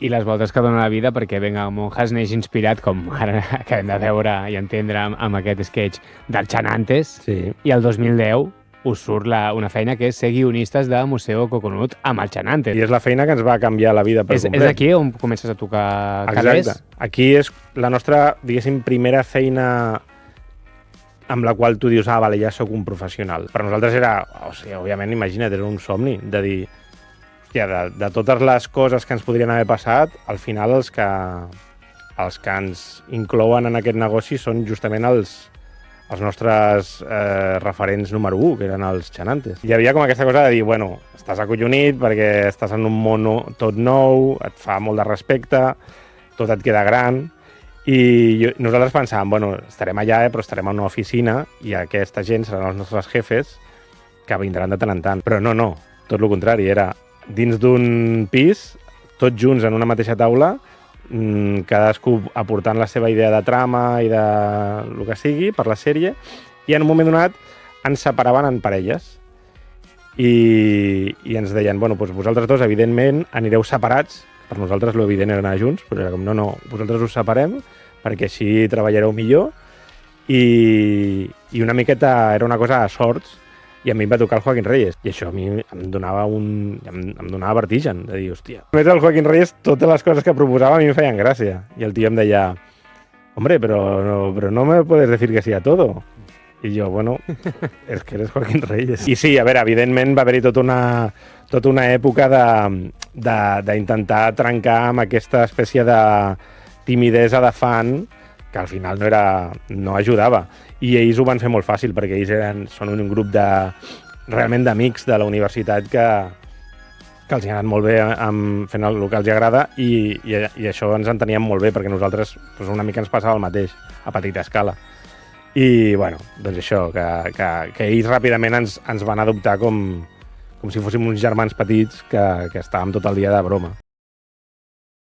I les voltes que dona la vida perquè Venga Monjas neix inspirat, com ara acabem de veure i entendre amb aquest sketch del Chanantes, Sí. i el 2010 us surt una feina que és ser guionistes de Museo Coconut amb el Chanantes. I és la feina que ens va canviar la vida per complet. És aquí on comences a tocar calés? Exacte. Aquí és la nostra, diguéssim, primera feina amb la qual tu dius, vale, ja sóc un professional. Per nosaltres era, òbviament, imagina't, era un somni de dir, hòstia, de totes les coses que ens podrien haver passat, al final els que ens inclouen en aquest negoci són justament els nostres referents número 1, que eren els Chanantes. Hi havia com aquesta cosa de dir, bueno, estàs acollonit perquè estàs en un món tot nou, et fa molt de respecte, tot et queda gran, i nosaltres pensàvem, bueno, estarem allà, però estarem en una oficina i aquesta gent seran els nostres jefes que vindran de tant en tant. Però no, tot el contrari, era dins d'un pis, tots junts en una mateixa taula, cadascú aportant la seva idea de trama i de el que sigui per la sèrie, i en un moment donat ens separaven en parelles i ens deien, bueno, doncs vosaltres dos evidentment anireu separats, per nosaltres l'evident era anar junts, però era com, no, vosaltres us separem perquè així treballareu millor, i una miqueta era una cosa a sorts, i a mi em va tocar el Joaquín Reyes, i això a mi em donava vertigen, de dir, hòstia. A més, el Joaquín Reyes, totes les coses que proposava a mi em feien gràcia, i el tio em deia, hombre, pero no me puedes decir que sí a todo. I jo, bueno, és que eres Joaquín Reyes. I sí, a veure, evidentment va haver-hi tota una època d'intentar trencar amb aquesta espècie de timidesa de fan que al final no ajudava. I ells ho van fer molt fàcil, perquè ells són un grup realment d'amics de la universitat que els hi ha anat molt bé fent el que els agrada, i això ens enteníem molt bé, perquè nosaltres una mica ens passava el mateix, a petita escala. I, bueno, doncs això, que ells ràpidament ens van adoptar com si fóssim uns germans petits que estàvem tot el dia de broma.